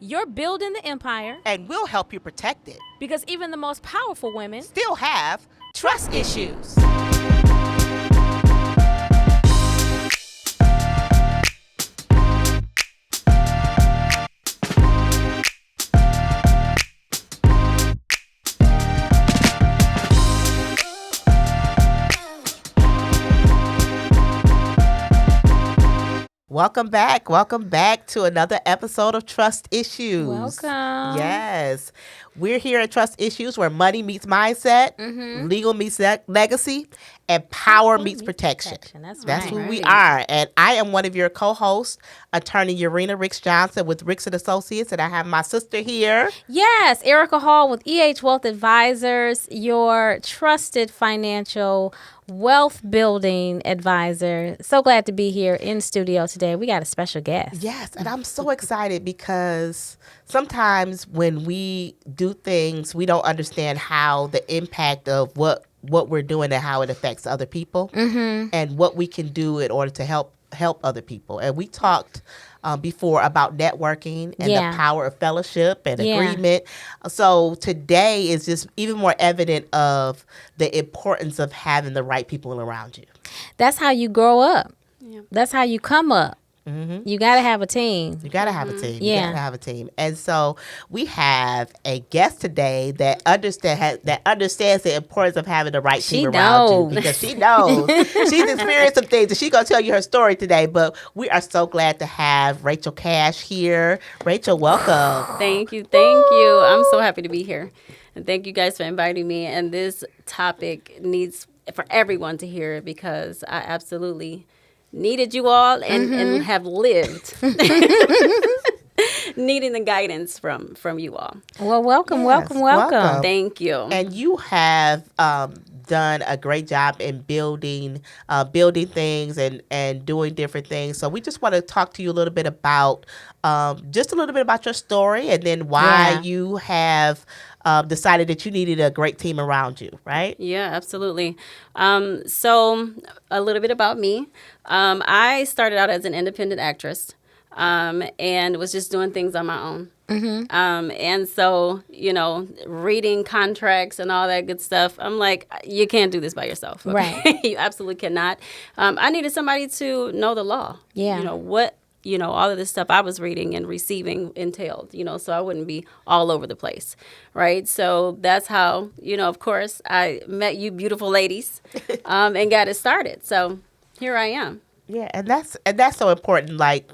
You're building the empire, and we'll help you protect it. because even the most powerful women Still have trust issues. Welcome back to another episode of Trust Issues. Welcome. Yes. We're here at Trust Issues where money meets mindset, legal meets legacy, and power meets protection. That's who we are. And I am one of your co-hosts, attorney Urenia Ricks-Johnson with Ricks & Associates, and I have my sister here. Yes, Erica Hall with EH Wealth Advisors, your trusted financial wealth building advisor. So glad to be here in studio today. We got a special guest. Yes, and I'm so excited because sometimes when we do things, we don't understand how the impact of what we're doing and how it affects other people, and what we can do in order to help other people. And we talked before about networking and the power of fellowship and agreement. So today is just even more evident of the importance of having the right people around you. That's how you grow up. Yeah. That's how you come up. You got to have a team. You got to have a team. Yeah. You got to have a team. And so we have a guest today that understands the importance of having the right team around you, because she knows. She's experienced some things, and she's going to tell you her story today. But we are so glad to have Rachel Cash here. Rachel, welcome. Thank you. I'm so happy to be here. And thank you guys for inviting me. And this topic needs for everyone to hear, because I absolutely needed you all and have lived needing the guidance from you all. Well, welcome. Thank you. And you have done a great job in building things and doing different things. So we just want to talk to you a little bit about your story, and then why you have decided that you needed a great team around you, right? Yeah, absolutely. So a little bit about me. I started out as an independent actress and was just doing things on my own. And so, reading contracts and all that good stuff, I'm like, you can't do this by yourself. Okay? Right. You absolutely cannot. I needed somebody to know the law. Yeah. What all of this stuff I was reading and receiving entailed, so I wouldn't be all over the place, right? So that's how, of course, I met you beautiful ladies and got it started. So here I am. Yeah, and that's so important, like,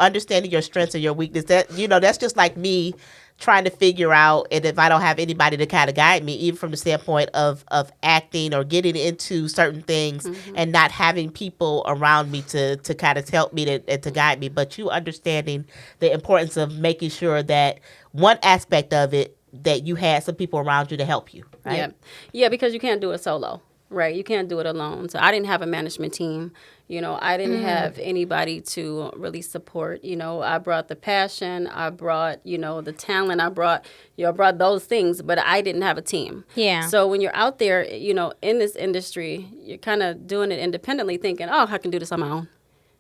understanding your strengths and your weakness. That, that's just like me trying to figure out, and if I don't have anybody to kind of guide me, even from the standpoint of acting or getting into certain things, and not having people around me to kind of help me to guide me, but you understanding the importance of making sure that one aspect of it, that you had some people around you to help you, right? Yeah, because you can't do it solo. Right, you can't do it alone. So I didn't have a management team. I didn't have anybody to really support. I brought the passion, I brought, the talent, I brought those things, but I didn't have a team. Yeah. So when you're out there, in this industry, you're kind of doing it independently, thinking, oh, I can do this on my own.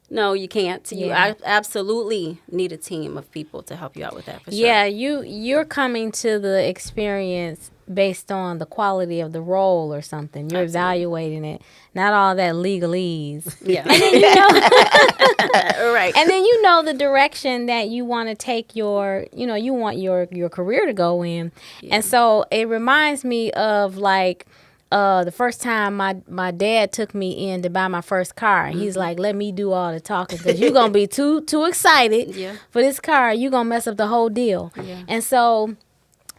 No, you can't. I absolutely need a team of people to help you out with that, for sure. Yeah, you're coming to the experience based on the quality of the role or something. You're evaluating it, not all that legalese. Yeah. And then Right. And then the direction that you want to take you want your career to go in. Yeah. And so it reminds me of like the first time my dad took me in to buy my first car. And he's like, let me do all the talking, because you're going to be too excited for this car. You're going to mess up the whole deal. Yeah. And so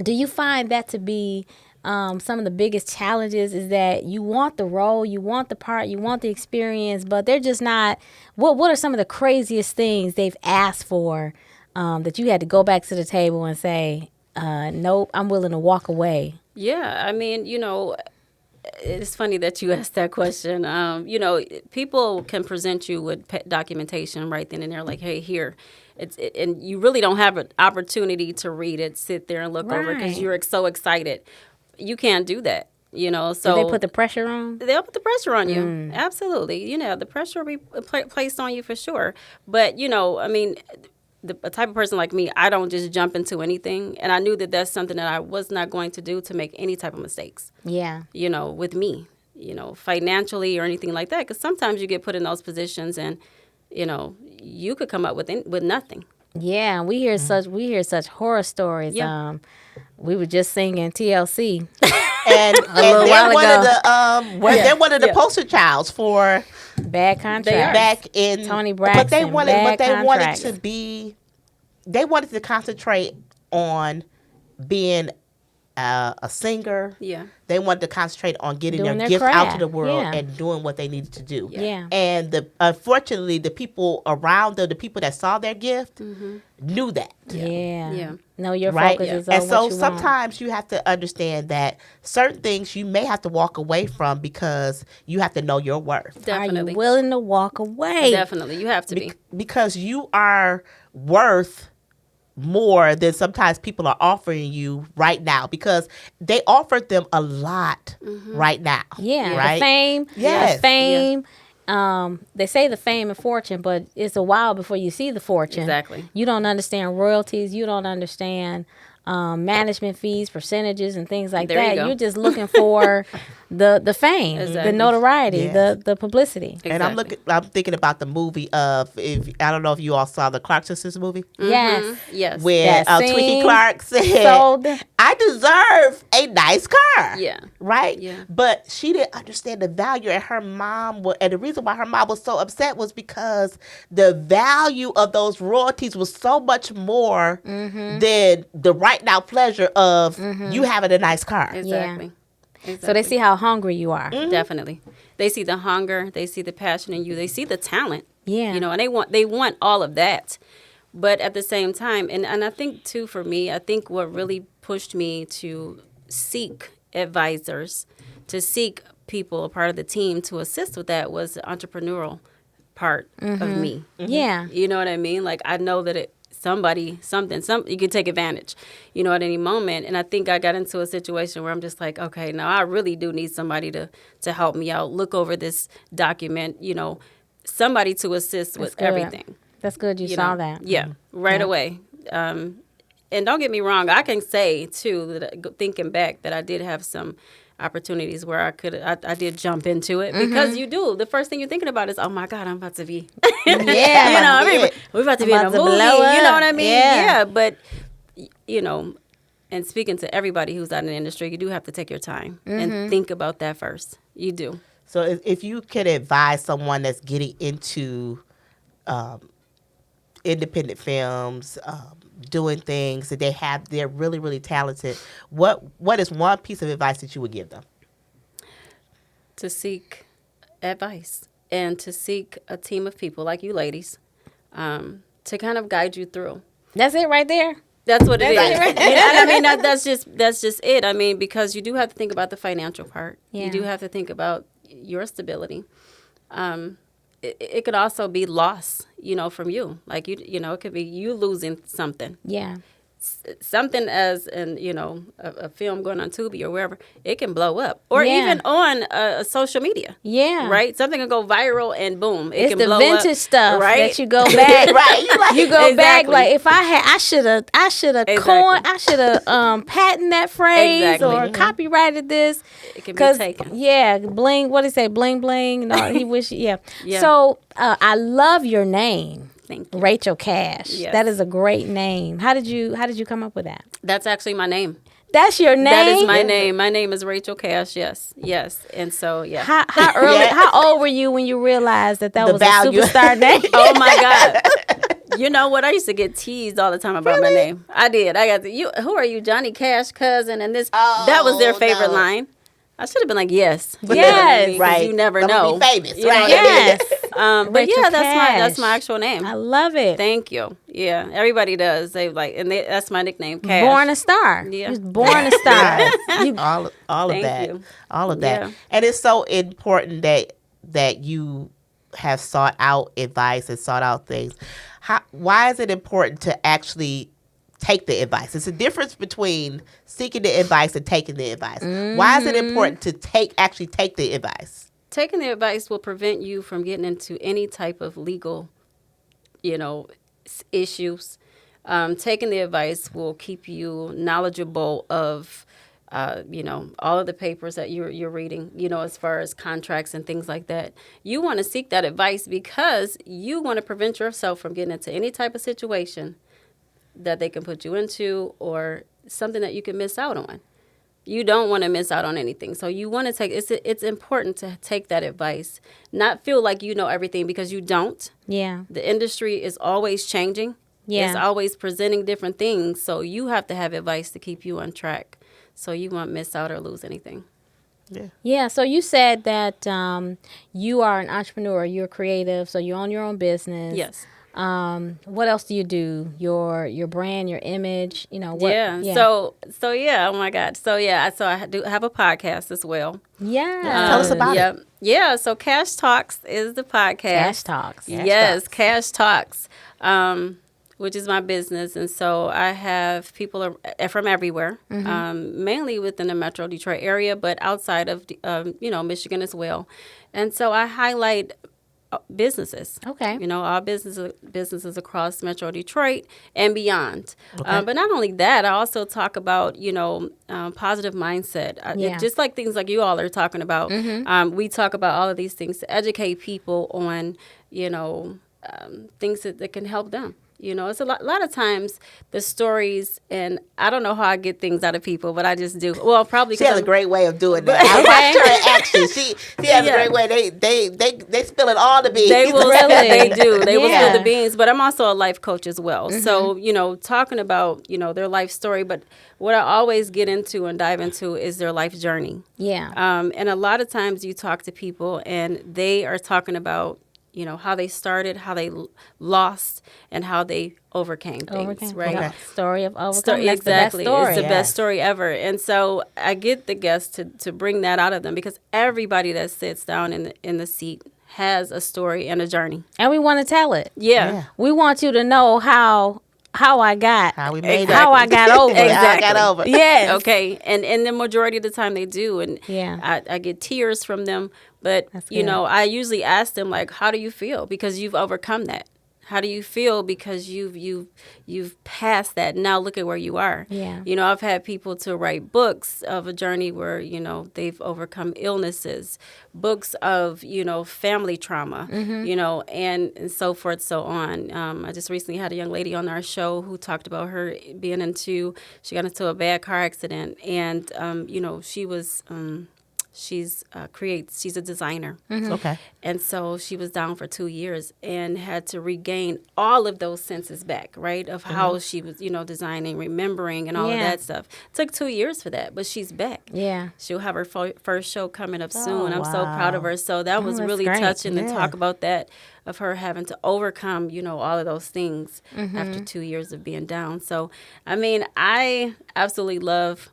do you find that to be some of the biggest challenges, is that you want the role, you want the part, you want the experience, but they're just not, what are some of the craziest things they've asked for that you had to go back to the table and say, nope, I'm willing to walk away? Yeah, I mean, it's funny that you asked that question. People can present you with documentation right then and there, like, hey, here. And you really don't have an opportunity to read it, sit there and look over, because you're so excited. You can't do that, So do they put the pressure on? They'll put the pressure on you. Absolutely. The pressure will be placed on you for sure. But, a type of person like me, I don't just jump into anything. And I knew that that's something that I was not going to do, to make any type of mistakes, Yeah. with me, financially or anything like that. Because sometimes you get put in those positions and, you could come up with nothing. Yeah, we hear such horror stories. Yeah. We were just singing TLC. And little they're while one ago. of the they're one of the Yeah. poster childs for Bad contract. back in Tony but they Braxton, wanted bad contracts. they wanted to concentrate on being a singer. Yeah. They wanted to concentrate on getting Doing their their gift out to craft, the world yeah. and doing what they needed to do. Yeah. And unfortunately, the people around them, the people that saw their gift, knew that. Yeah. Yeah. No, your Right? focus is on And so what you sometimes you have to understand that certain things you may have to walk away from because you have to know your worth. want. Definitely. Are you willing to walk away? Definitely. You have to be. Because you are worth more than sometimes people are offering you right now, because they offered them a lot right now. Yeah. Right? The fame. Yes. The fame. They say the fame and fortune, but it's a while before you see the fortune. Exactly. You don't understand royalties. You don't understand management fees, percentages, and things like There you that. go. You're just looking for the fame, the Exactly. notoriety, Yes. the publicity. And I'm thinking about the movie of, I don't know if you all saw the Clark Sisters movie, Yes. Yes. where That Twinkie scene Clark said, sold- I deserve a nice car. Yeah. Right? Yeah. But she didn't understand the value, and her mom, and the reason why her mom was so upset was because the value of those royalties was so much more than the right now pleasure of you having a nice car. Exactly. So they see how hungry you are. Definitely. They see the hunger. They see the passion in you. They see the talent. Yeah. And they want all of that. But at the same time, and I think too, for me, I think what really pushed me to seek advisors, to seek people, a part of the team to assist with that, was the entrepreneurial part of me. Yeah. You know what I mean? Like, I know that you could take advantage, at any moment. And I think I got into a situation where I'm just like, okay, now I really do need somebody to help me out, look over this document, somebody to assist with good. everything. That's good you you saw know? that. Yeah, right away. And don't get me wrong, I can say, too, that thinking back, that I did have some opportunities where I did jump into it, because you do. The first thing you're thinking about is, oh my God, I'm about to be, Yeah. we're about to be in a About to movie. blow You know up. what I mean? Yeah. But, and speaking to everybody who's out in the industry, you do have to take your time and think about that first. You do. So if you could advise someone that's getting into independent films, doing things that they're really, really talented, what is one piece of advice that you would give them? To seek advice and to seek a team of people like you ladies, to kind of guide you through. That's it right there. That's what it is. That's it, right? And I mean, that's just it. I mean, because you do have to think about the financial part. Yeah. You do have to think about your stability. It could also be loss, from you. Like, it could be you losing something. Yeah. Something as a film going on Tubi or wherever, it can blow up, or Yeah. even on social media. Yeah. Right, something can go viral and boom, it It's can the blow vintage up, stuff right? that you go back. Right. You go back Exactly. like, if I should have patented that phrase Exactly. or copyrighted this. It can be 'Cause, taken. yeah, bling. What do you say? Bling bling. No, he wish. Yeah. Yeah. So I love your name, Thank you. Rachel Cash. Yes. That is a great name. How did you come up with that? That's actually my name. That's your name. That is my name. My name is Rachel Cash. Yes, and so yeah. How early? Yeah. How old were you when you realized that The was value. a superstar name? Oh my God. You know what? I used to get teased all the time about my name. I did. I got who are you, Johnny Cash cousin? And this that was their favorite no. line. I should have been like, yes. You know what I Yes. mean? 'Cause Right. You never I'm gonna know. be famous, You know right? what I mean? Yes. But Rachel yeah, Cash. that's my actual name. I love it. Thank you. Yeah, everybody does. They that's my nickname, Cash. Born a star. Yeah. You was born a star. You- all of Thank that, you. all of that, Yeah. and it's so important that you have sought out advice and sought out things. Why is it important to actually take the advice? It's a difference between seeking the advice and taking the advice. Why is it important to actually take the advice? Taking the advice will prevent you from getting into any type of legal, issues. Taking the advice will keep you knowledgeable of, all of the papers that you're reading, as far as contracts and things like that. You want to seek that advice because you want to prevent yourself from getting into any type of situation that they can put you into or something that you can miss out on. You don't want to miss out on anything. So you want to it's important to take that advice, not feel like you know everything because you don't. Yeah. The industry is always changing. Yeah. It's always presenting different things. So you have to have advice to keep you on track so you won't miss out or lose anything. Yeah. Yeah. So you said that you are an entrepreneur. You're creative. So you own your own business. Yes. What else do you do? Your brand, your image, what? Yeah. So yeah. Oh my God. So yeah. So I do have a podcast as well. Yeah. Tell us about it. Yeah. So Cash Talks is the podcast. Cash Talks. Yes. Cash Talks. Which is my business. And so I have people from everywhere, mainly within the Metro Detroit area, but outside of, Michigan as well. And so I highlight businesses. Okay. All businesses across Metro Detroit and beyond. Okay. But not only that, I also talk about, positive mindset. Just like things like you all are talking about. We talk about all of these things to educate people on, things that can help them. It's a lot of times the stories, and I don't know how I get things out of people, but I just do. Well, probably she has a great way of doing that. I watched her in action. She has a great way. They spilling all the beans. They will. They do. They will spill the beans. But I'm also a life coach as well. So talking about their life story, but what I always get into and dive into is their life journey. Yeah. And a lot of times you talk to people and they are talking about how they started, how they lost, and how they overcame things, right? Okay. Story of overcoming. That's exactly. The best story. It's the best story ever. And so I get the guests to bring that out of them because everybody that sits down in the seat has a story and a journey. And we want to tell it. Yeah. We want you to know how I got. How we made How I got over. Exactly. How I got over. Yes. Okay. And the majority of the time they do. And I get tears from them. But, I usually ask them, like, how do you feel? Because you've overcome that. How do you feel? Because you've passed that. Now look at where you are. Yeah. I've had people to write books of a journey where, they've overcome illnesses, books of, family trauma, and so forth, so on. I just recently had a young lady on our show who talked about her she got into a bad car accident and, she was... she's a designer. Okay. And so she was down for 2 years and had to regain all of those senses back, right? Of how she was, designing, remembering and all of that stuff. Took 2 years for that, but she's back. Yeah. She'll have her first show coming up soon. I'm so wow. proud of her. So that was really great. touching to talk about that, of her having to overcome, all of those things after 2 years of being down. So, I mean, I absolutely love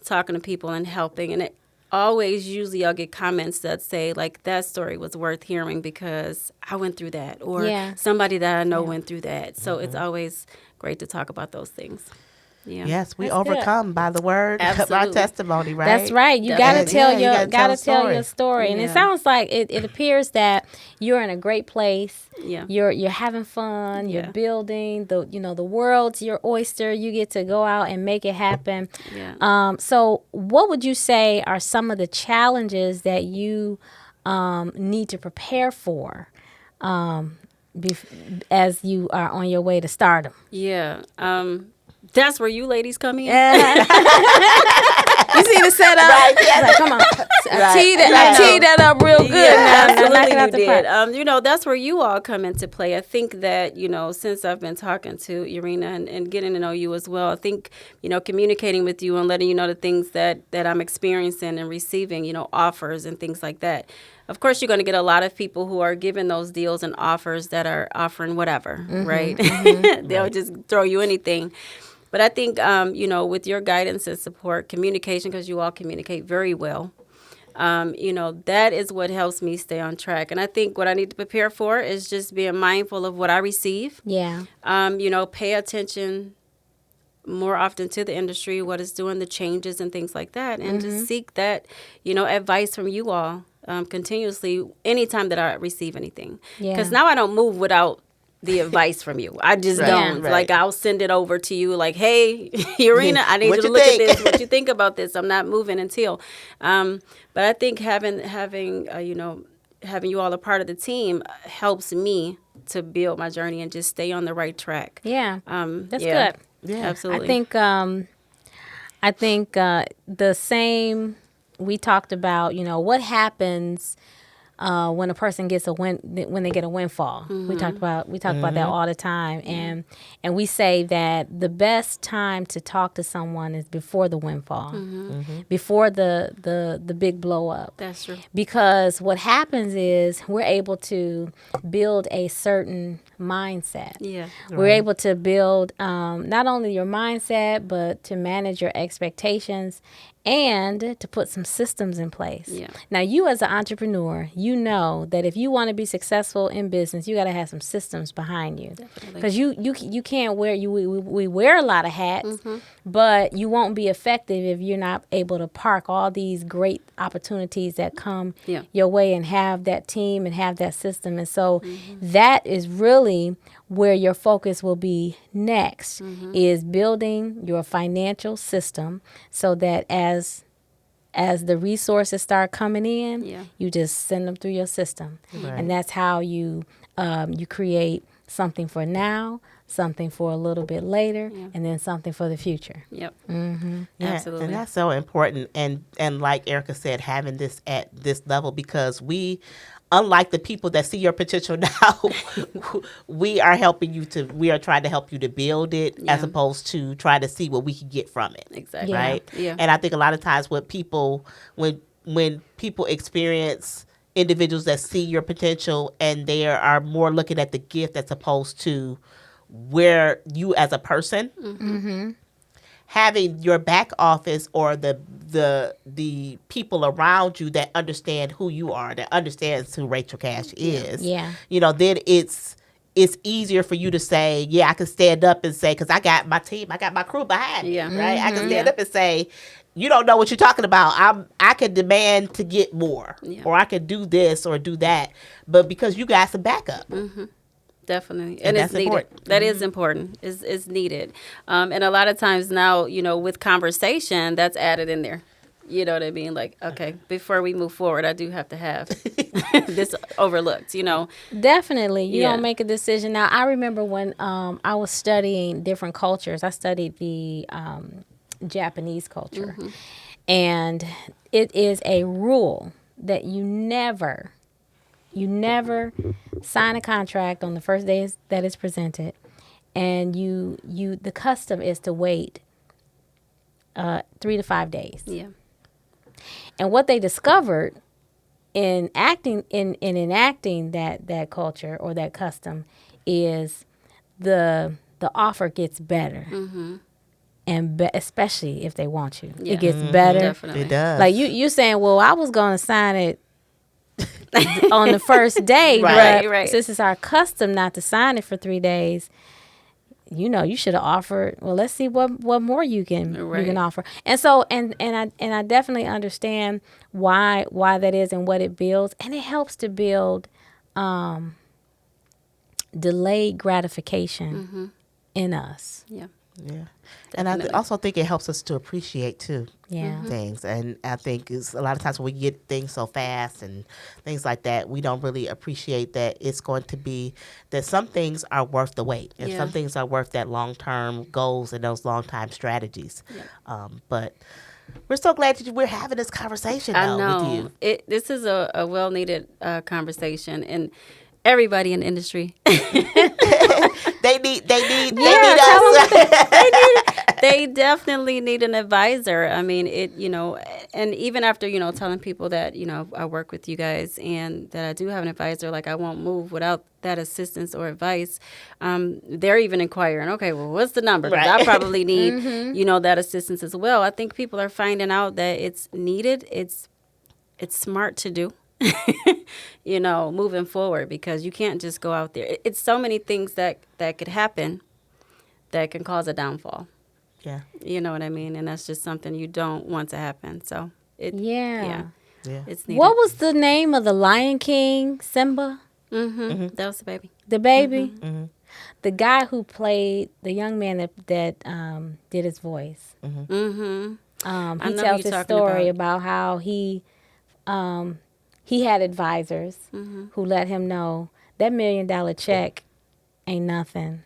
talking to people and helping, and usually I'll get comments that say, like, that story was worth hearing because I went through that, or somebody that I know went through that. So it's always great to talk about those things. Yeah. Yes, we That's overcome by the word of our testimony, right? That's right. You got to tell your story. And it Yeah. sounds like it appears that you're in a great place. Yeah. You're having fun. You're building the world's your oyster. You get to go out and make it happen. Yeah. So what would you say are some of the challenges that you need to prepare for as you are on your way to stardom? Yeah. That's where you ladies come in. You see the setup? Right. Like, come on. I teed that up real good. Yeah, Now, knock it out absolutely the you park. did. That's where you all come into play. I think that, since I've been talking to Urenia and getting to know you as well, I think, communicating with you and letting you know the things that I'm experiencing and receiving, offers and things like that. Of course, you're going to get a lot of people who are giving those deals and offers that are offering whatever, right? They'll just throw you anything. But I think, with your guidance and support, communication, because you all communicate very well, that is what helps me stay on track. And I think what I need to prepare for is just being mindful of what I receive. Yeah. Pay attention more often to the industry, what it's doing, the changes and things like that, and just seek that, advice from you all continuously anytime that I receive anything. Because now I don't move without the advice from you. I just Right, don't. right. Like, I'll send it over to you like, hey, Urena, I need What you to you look think? at this. What you think about this? I'm not moving until. But I think having having you all a part of the team helps me to build my journey and just stay on the right track. Yeah. That's Yeah. good. Yeah. Absolutely. I think the same we talked about, what happens when a person gets when they get a windfall. We talked about that all the time, and we say that the best time to talk to someone is before the windfall, before the big blow up. That's true. Because what happens is we're able to build a certain mindset. Yeah. We're able to build not only your mindset, but to manage your expectations and to put some systems in place. Yeah. Now, you as an entrepreneur, you know that if you want to be successful in business, you got to have some systems behind you. Because you can't wear, we wear a lot of hats, but you won't be effective if you're not able to park all these great opportunities that come your way and have that team and have that system. And so that is really where your focus will be next, is building your financial system so that as the resources start coming in, you just send them through your system. And that's how you create something for now, something for a little bit later, and then something for the future. Yep. Yeah, Absolutely. and that's so important. And like Erica said, having this at this level, because unlike the people that see your potential now, we are trying to help you to build it as opposed to try to see what we can get from it. Exactly. Right? Yeah. And I think a lot of times when people experience individuals that see your potential and they are more looking at the gift as opposed to where you as a person, having your back office or the people around you that understand who you are, that understands who Rachel Cash is, then it's easier for you to say, I can stand up and say, because I got my team, I got my crew behind me, right? I can stand up and say, you don't know what you're talking about. I can demand to get more, or I can do this or do that, but because you got some backup. Definitely. And it's that's needed. important. That is important. It's needed. And a lot of times now, with conversation, that's added in there. You know what I mean? Like, okay, before we move forward, I do have to have this overlooked, Definitely. You don't make a decision. Now, I remember when I was studying different cultures, I studied the Japanese culture. And it is a rule that you never sign a contract on the first day that it's presented, and the custom is to wait 3 to 5 days. Yeah. And what they discovered in enacting that culture or that custom is the offer gets better. And especially if they want you, it gets better. Definitely. It does. Like you saying, well, I was going to sign it on the first day, Right, but right. since it's our custom not to sign it for 3 days, you should have offered. Well, let's see what more you can offer. And so and I definitely understand why that is and what it builds, and it helps to build delayed gratification in us. Yeah. Yeah. And I also think it helps us to appreciate too things. And I think it's a lot of times when we get things so fast and things like that, we don't really appreciate that it's going to be that some things are worth the wait and some things are worth that long-term goals and those long-term strategies. But we're so glad that we're having this conversation with you. This is a well-needed conversation, and everybody in the industry. They need us. They definitely need an advisor. I mean, and even after, telling people that, I work with you guys and that I do have an advisor, like I won't move without that assistance or advice. They're even inquiring, okay, well, what's the number? 'Cause I probably need, that assistance as well. I think people are finding out that it's needed. It's smart to do. Moving forward, because you can't just go out there. It's so many things that could happen that can cause a downfall. Yeah. You know what I mean? And that's just something you don't want to happen. So it's needed. What was the name of the Lion King? Simba? That was the baby. The baby? The guy who played the young man that did his voice. Mm-hmm. I He know who tells you're his talking story about. about how he had advisors who let him know that $1 million check ain't nothing.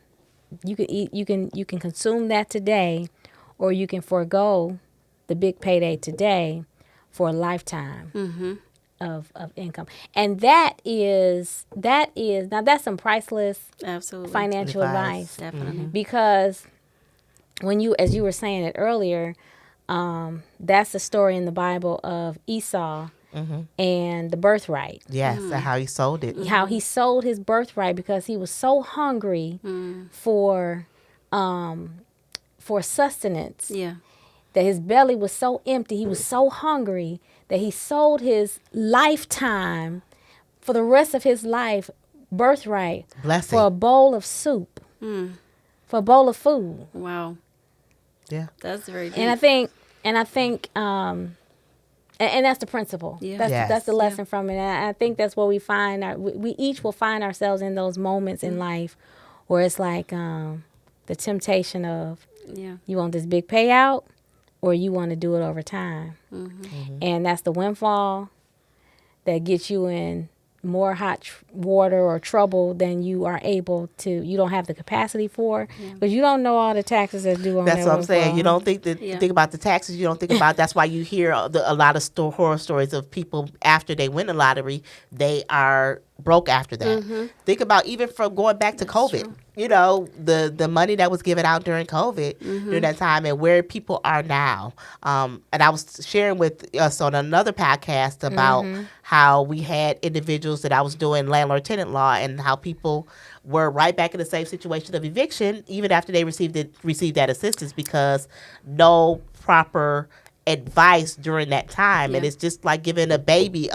You can eat, you can consume that today, or you can forego the big payday today for a lifetime of income. And that is now that's some priceless Absolutely. financial advice, Definitely. because when you, as you were saying it earlier, that's the story in the Bible of Esau and the birthright. Yes, and how he sold it. How he sold his birthright because he was so hungry for sustenance, Yeah. that his belly was so empty, he was so hungry that he sold his lifetime, for the rest of his life, birthright, Blessing. for a bowl of soup, for a bowl of food. Wow. Yeah. That's very deep. And I think, and that's the principle. Yeah. That's Yes. that's the lesson from it. And I think that's what we find. We each will find ourselves in those moments in life where it's like the temptation of, Yeah. you want this big payout, or you want to do it over time. And that's the windfall that gets you in more hot water or trouble than you are able to, you don't have the capacity for, because you don't know all the taxes that's due on That's that what I'm saying. windfall. You don't think that Yeah. think about the taxes. You don't think about. That's why you hear a lot of horror stories of people after they win the lottery, they are broke after that. Think about even from going back to COVID. true. You know, the money that was given out during COVID during that time, and where people are now. And I was sharing with us on another podcast about how we had individuals that I was doing landlord tenant law, and how people were right back in the same situation of eviction even after they received that assistance, because no proper advice during that time. And Yeah. it's just like giving a baby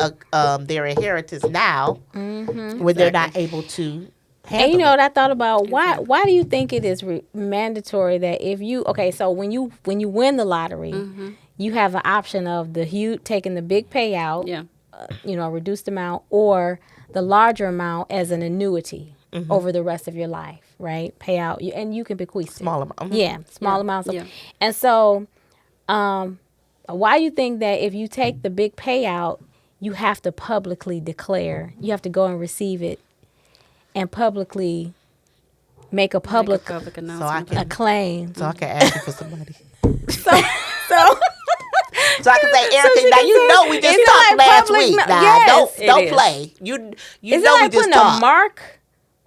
their inheritance now when they're not able to handle And you know it. what I thought about? Why do you think it is mandatory that if you, okay, so when you win the lottery, you have an option of taking the big payout, Yeah. Reduced amount, or the larger amount as an annuity over the rest of your life, right? Payout, and you can bequeath it. Small amount. Yeah, small Yeah. amounts. Yeah. And so, why you think that if you take the big payout, you have to publicly declare, you have to go and receive it, and publicly make a public Make a public So I announcement. can claim. so I can ask you for some money. So So I can say, Erica, she now can you say- know we just is it talked like last public week. no- Nah, Yes, it don't is. play. You is know it we like just putting talked. a mark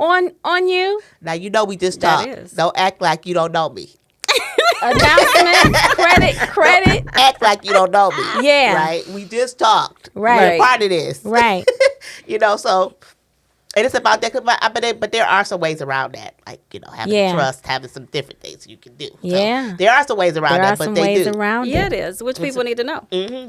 on you? Now you know we just That talked. is. Don't act like you don't know me. Announcement, credit. Act like you don't know me. Yeah. Right? We just talked. Right. We're part of this. Right. So, and it's about that. But there are some ways around that. Like, having Yeah. trust, having some different things you can do. So Yeah. there are some ways around There that, are but some they ways do. around Yeah, it. it is, which people need to know.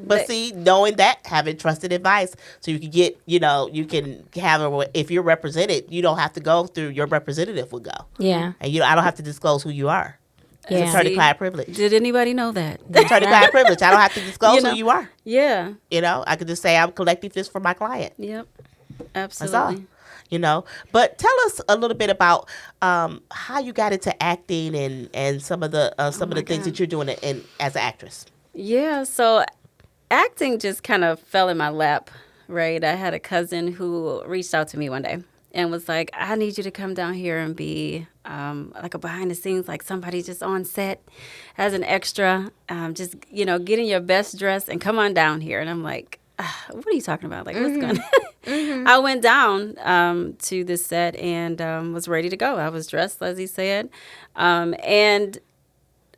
But see, knowing that, having trusted advice, so you can get, you can have if you're represented, you don't have to go through, your representative will go. Yeah. And I don't have to disclose who you are. Yeah. It's attorney-client See? privilege. Did anybody know that? Attorney-client privilege. I don't have to disclose who you are. Yeah. I could just say I'm collecting this for my client. Yep. That's all. Absolutely. But tell us a little bit about how you got into acting and some of the things that you're doing as an actress. Yeah, so acting just kind of fell in my lap, right? I had a cousin who reached out to me one day and was like, I need you to come down here and be like a behind the scenes, like somebody just on set as an extra, just, get in your best dress and come on down here. And I'm like, what are you talking about? Like, what's going on? I went down to this set and was ready to go. I was dressed, as he said. And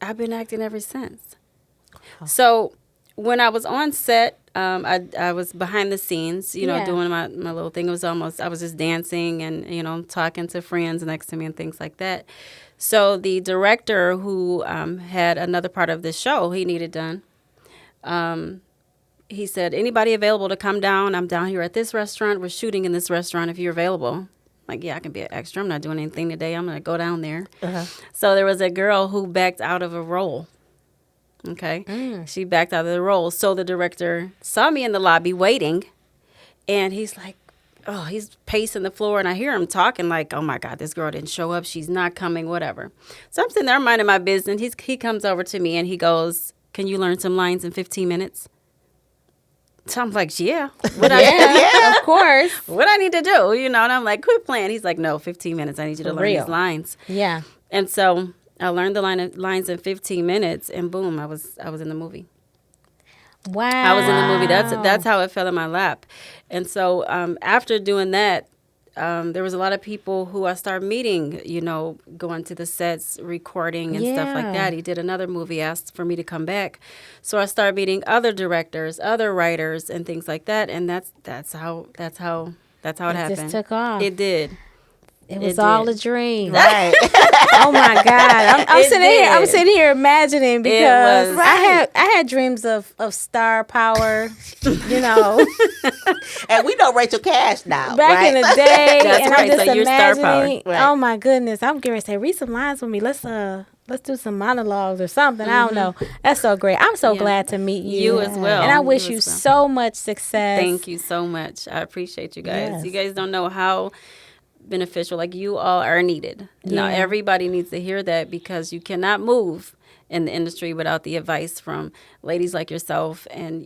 I've been acting ever since. So when I was on set, I was behind the scenes, Yeah. doing my little thing. It was I was just dancing and, talking to friends next to me and things like that. So the director who had another part of the show he needed done, he said, anybody available to come down? I'm down here at this restaurant. We're shooting in this restaurant if you're available. Like, yeah, I can be an extra. I'm not doing anything today. I'm going to go down there. So there was a girl who backed out of a role. Okay. She backed out of the role. So the director saw me in the lobby waiting, and he's like, oh, he's pacing the floor, and I hear him talking like, oh my God, this girl didn't show up. She's not coming, whatever. So I'm sitting there minding my business. He comes over to me and he goes, can you learn some lines in 15 minutes? So I'm like, yeah. Yeah, of course. What I need to do, And I'm like, quit playing. He's like, no, 15 minutes. I need you to learn real. these lines. Yeah. And so I learned the lines in 15 minutes, and boom, I was in the movie. Wow. I was in the movie. That's how it fell in my lap. And so after doing that, there was a lot of people who I started meeting, going to the sets, recording and stuff like Yeah. that. He did another movie, asked for me to come back. So I started meeting other directors, other writers and things like that. And that's how it happened. just took off. It did. It was It all did. a dream. Right. Oh my God! I'm It sitting here. I'm did. sitting here imagining because was. I had dreams of star power. And we know Rachel Cash now. Back right? in the day, That's and right, I'm just so you're star power. imagining. Right. Oh my goodness! I'm getting ready to say, read some lines with me. Let's do some monologues or something. I don't know. That's so great. I'm so Yeah. glad to meet you. You as well. And I wish You you as well. so much success. Thank you so much. I appreciate you guys. Yes. You guys don't know how beneficial, like you all are needed. Now, Yeah. everybody needs to hear that because you cannot move in the industry without the advice from ladies like yourself and,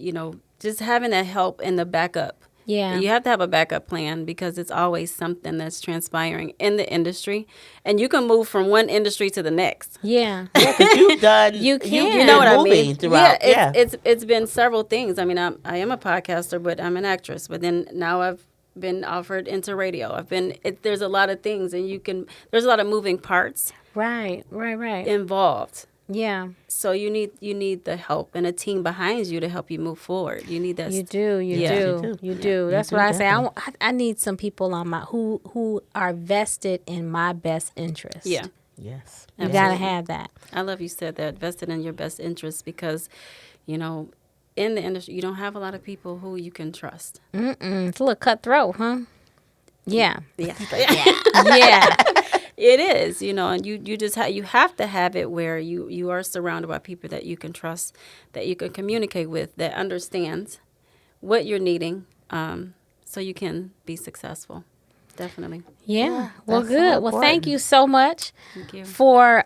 just having that help and the backup. Yeah. You have to have a backup plan because it's always something that's transpiring in the industry. And you can move from one industry to the next. Yeah. Because you've done. You can. You've You been know what I moving mean? throughout. Yeah, it's been several things. I mean, I am a podcaster, but I'm an actress. But then now I've been offered into radio. There's a lot of things, and there's a lot of moving parts Right. involved. Yeah. So you need the help and a team behind you to help you move forward. You need that. You do. do. You do. That's what I say. I need some people on my who are vested in my best interest. Yeah. Yes. You gotta have that. I love you said that, vested in your best interest because, in the industry, you don't have a lot of people who you can trust. It's a little cutthroat, huh? Yeah. Yeah. Yeah. It is, and you just you have to have it where you are surrounded by people that you can trust, that you can communicate with, that understands what you're needing, so you can be successful. Definitely. Yeah. Well, that's so good. Well, thank important. you so much Thank you. for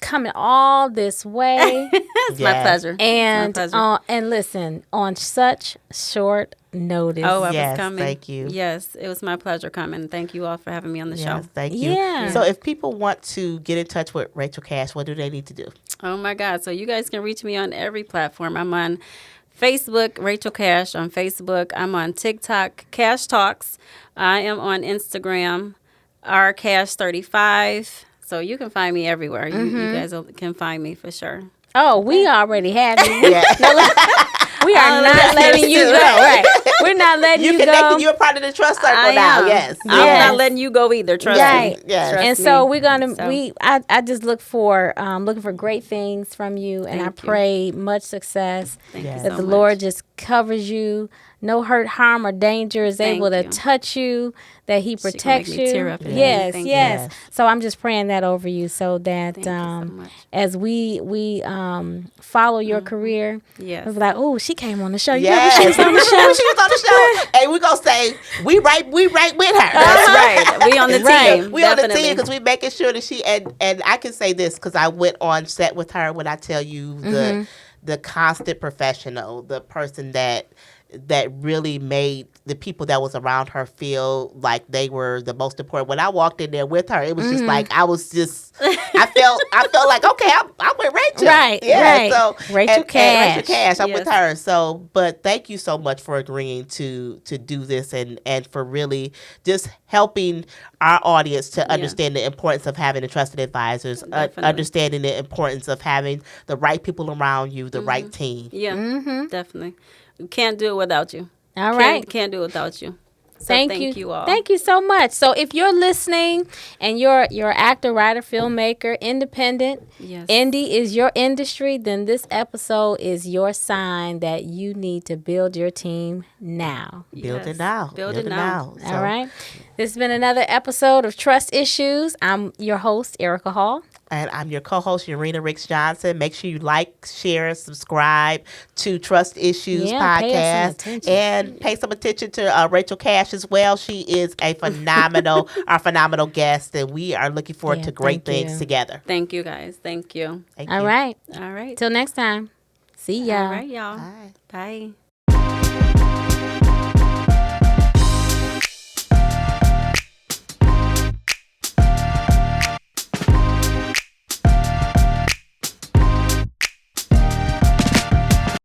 coming all this way. It's my Yes. pleasure. And it's my pleasure. and listen, on such short notice. Oh, I Yes, was coming. thank you. Yes, it was my pleasure coming. Thank you all for having me on the Yes, show. thank you. Yeah. So if people want to get in touch with Rachel Cash, what do they need to do? Oh my God. So you guys can reach me on every platform. I'm on Facebook, Rachel Cash on Facebook. I'm on TikTok, Cash Talks. I am on Instagram, rcash35. So you can find me everywhere. You guys can find me for sure. Oh, we already have you. Yeah. We are not letting you go. Right. We're not letting You you connected. go. You're part of the trust circle I now. am. Yes. I'm Yes. not letting you go either. Trust Right. me. Yes. Trust And me. so we're gonna So- I just looking for great things from you, and I Thank you. pray much success. Thank Yes. you That so the much. Lord just covers you. No hurt, harm, or danger is Thank able to you. touch you. That He She gonna protects make me you. tear up again. Yes, Thank yes. you. So I'm just praying that over you, so that Thank you so much. as we follow your career, Yes. we'll be like, oh, she came on the show. You Yes. remember she was on the show? She was on the show. And we're going to say, we right with her. That's right. We on the Right. team. We on the Definitely. team because we making sure that she and I can say this because I went on set with her. When I tell you the constant professional, the person that really made the people that was around her feel like they were the most important. When I walked in there with her, it was just like I felt like okay, I'm with Rachel. Right, right. So Rachel Cash. and Rachel Cash, I'm with Yes. her. So, but thank you so much for agreeing to do this and for really just helping our audience to understand the importance of having a trusted advisors, Definitely. understanding the importance of having the right people around you, the right team. Yeah. Definitely. We can't do it without you. All right. Can't do it without you. So Thank you all. Thank you so much. So if you're listening and you're an actor, writer, filmmaker, independent, Yes. indie is your industry, then this episode is your sign that you need to build your team now. Build Yes. it now. Build it now. All right. This has been another episode of Trust Issues. I'm your host, Erica Hall. And I'm your co-host, Urenia Ricks-Johnson. Make sure you like, share, subscribe to Trust Issues Yeah, pay us some Podcast. attention. And pay some attention to Rachel Cash as well. She is a phenomenal, our phenomenal guest. And we are looking forward Yeah, to great thank things you. together. Thank you, guys. Thank you. Thank All you. right. All right. Till next time. See ya. All right, y'all. Bye. Bye.